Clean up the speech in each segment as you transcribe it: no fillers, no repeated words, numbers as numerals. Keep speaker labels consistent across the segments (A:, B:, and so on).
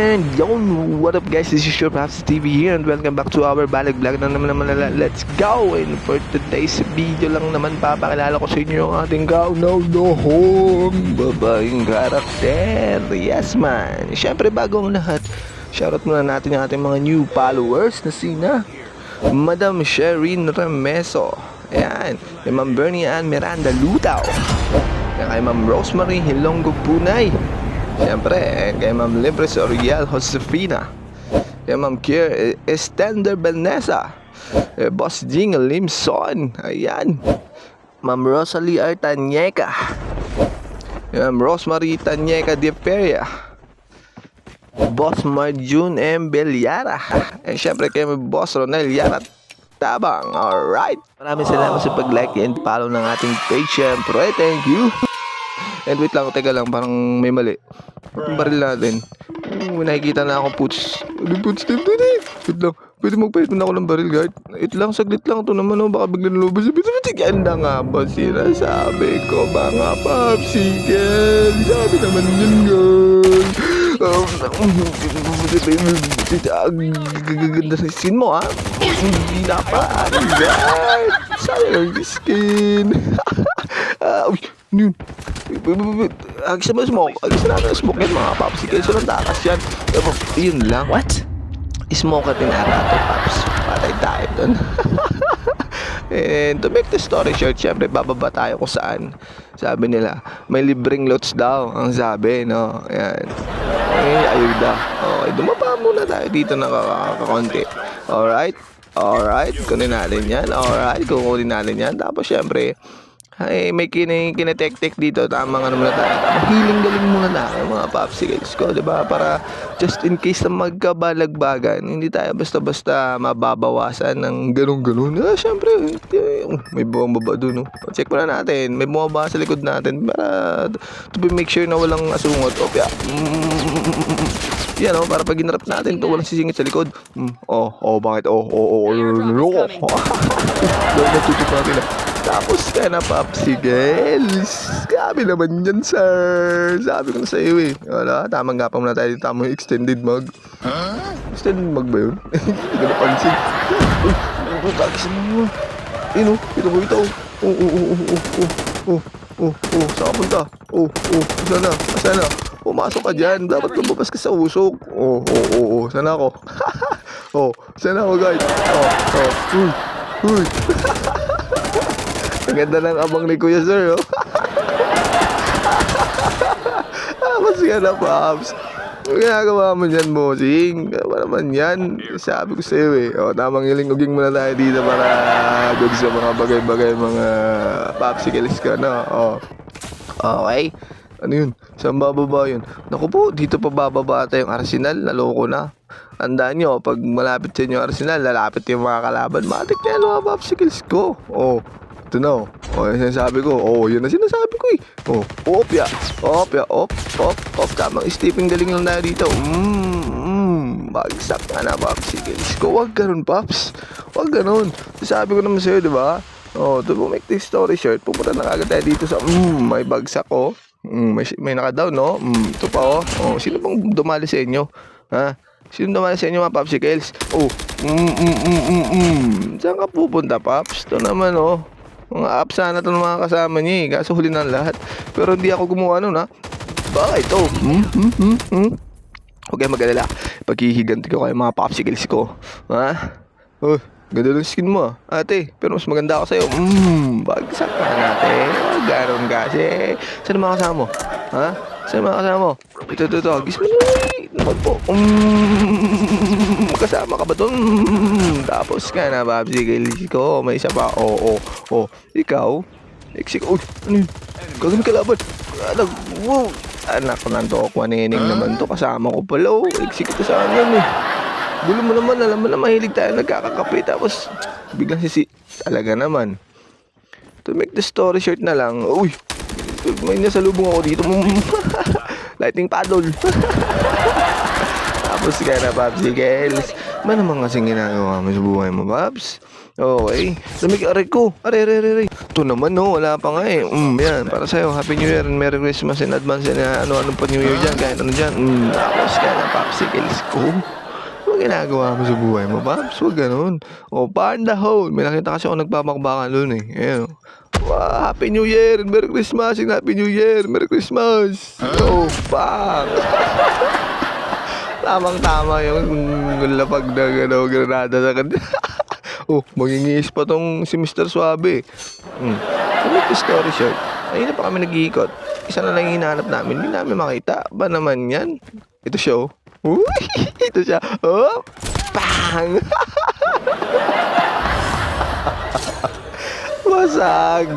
A: And yun, what up guys, this is your Paps TV here and welcome back to our balik vlog na naman. Let's go! And for today's video lang naman, papakilala ko sa inyo ang ating kauna-unahang babaeng karakter. Yes man! Siyempre bago ang lahat, shoutout muna natin ang ating mga new followers na sina Madam Sherine Remeso, ayan, kay Ma'am Bernie Ann Miranda Lutaw, kay Ma'am Rosemary Hilonggo Punay, siyempre, kay Ma'am Libres Oriel Josefina, kay Ma'am Kier Estender Belnesa, Boss Jing Limson, ayan, Ma'am Rosalie Artanyeka, Ma'am Rosemary Tanyeka de Feria, Boss Marjun M. Belyara, and syempre kay Boss Ronel Yara Tabang. Alright, maraming salamat sa pag-like and follow ng ating page. Syempre, thank you. And wait lang, teka lang, parang may mali. Yung baril natin, nakikita na akong puts. Anong puts din din eh? Wait lang, pwede magpahit mo na ako ng baril guard. Wait lang, saglit lang ito naman oh, baka biglang lubos. Yan na nga ba sinasabi ko mga popsicle? Sabi naman yun guys. Gaganda sa skin mo ha. Hindi na pa guard. Sayang yung skin. Uy, yun. Agis naman smoke. Agis na natin smoke yan mga paps. Sige, so nandakas yan. Yun lang.
B: What?
A: Smoke at inarato paps. Patay tayo dun. And to make the story short, syempre bababa tayo kung saan. Sabi nila, may libreng lots daw. Ang sabi, no? Ayan. Ayuda. Okay, dumaba muna tayo dito na kakakonti. Alright? Alright, kunin natin yan. Alright, kukunin natin yan. Tapos syempre, ay, may kinatek-tek dito. Tamang ano muna tayo. Tamang healing-galing muna tayo mga popsicles ko, diba? Para just in case na magkabalagbagan, hindi tayo basta-basta mababawasan ng ganun-ganun. Syempre, may bumaba dun. No? Check muna natin. May bumaba sa likod natin para to make sure na walang asungot. O, kaya, yan o, para pag ginarap natin ito, walang sisingit sa likod. Bakit? Natutup natin na. Tapos ka na, popsicles. Grabe naman yan, sir. Sabi ko na sa iyo eh. Wala, tamang gapang na tayo. Tamang extended mag. Extended mag ba yun? Hindi ka napansin. Tagisan mo. Ito ko ito. Saan ka punta? Sana? Pumasok ka dyan. Dapat lumabas ka sa usok. Sana ako? Sana ako, guys? Uy. Ang ganda ng abang ni Kuya Sir, oh. Tapos ka na, Pops. Ang ginagawa mo dyan, Mosing. Ano naman yan? Sabi ko sa'yo, eh. Tamang ilinguging muna tayo dito para good sa mga bagay-bagay, mga popsicles ka, no? Okay. Ano yun? Saan bababa yun? Naku po, dito pa bababa tayong arsenal. Naloko na. Tandaan nyo, pag malapit sa inyo arsenal, lalapit yung mga kalaban. Matik na yan mga popsicles ko. Ito na, yung sinasabi ko. Yun na sinasabi ko eh. Opya. Tamang stepping galing lang tayo dito. Bagsak ka na, popsicles ko. Wag ganun, Pops. Wag ganun. Sabi ko naman sa'yo, diba? To make this story short, pupunta na kagad tayo dito sa, may bagsak, may nakadown, no? Ito pa, sino bang dumali sa inyo? Ha? Sino dumali sa inyo, mga popsicles? Saan ka pupunta, Pops? Ito naman, mga apps sana ito ng mga kasama niya eh. Kaso huli ng lahat. Pero hindi ako gumawa nun ha. Bakit ito? Huwag kayo mag-alala. Paghihiganti ko kayo mga popsicles ko. Ha? Ganda ng skin mo ate. Pero mas maganda ako sa'yo. Bagsak ka natin. Ganon kasi. Saan mga kasama mo? Ha? Saan mga kasama mo? Ito. Gis mo naman po. Kasama ka ba doon? Tapos ka na, popsicles ko. May isa pa. Ikaw? Eksik. Ano yun? Gagawin kalaban. Wow. Anak ko nanto. Kwanining naman to. Kasama ko pala. Eksik ito sa amin eh. Gulo mo naman. Alam mo na mahilig tayo nagkakakape. Tapos biglang talaga naman. To make the story short na lang. Uy. May nasalubong ako dito. Lightning paddle. Tapos Tapos ka na, Popsicles. Ano naman kasing ginagawa mo sa buhay mo, Pops? Okay. Lamig, aray ko. Aray. Ito naman, no. Wala pa nga eh. Yan. Para sa'yo. Happy New Year and Merry Christmas in advance. And ano pa New Year dyan. Kahit ano dyan. Tapos ka na, Popsicles ko. Ano ginagawa mo sa buhay mo, Pops? Huwag ganun. O, panda hole. May nakita kasi ako nagpapakbakan doon eh. Ayan. Wow, Happy New Year and Merry Christmas and Happy New Year. Merry Christmas. Oh, bang. Tamang-tama yung lapag na granada sa kanya. Oh, mangingis pa tong si Mr. Suabe. To make the story short, ayun na pa kami nag-iikot. Isa na lang yung hinahanap namin. Hindi namin makita. Ba naman yan? Ito siya, oh. Uy, ito siya. Oh, bang! Masag!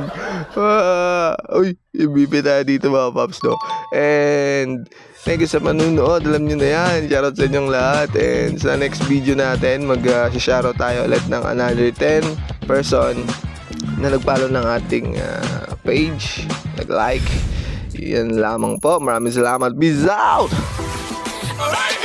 A: Uy, ibibi tayo dito mga Pops, no? And thank you sa manunood. Alam nyo na yan. Shoutout sa inyong lahat. And sa next video natin, mag-shoutout tayo ulit ng another 10 person na nag-follow ng ating page. Nag-like. Yan lamang po. Maraming salamat. Peace out!
B: Alright.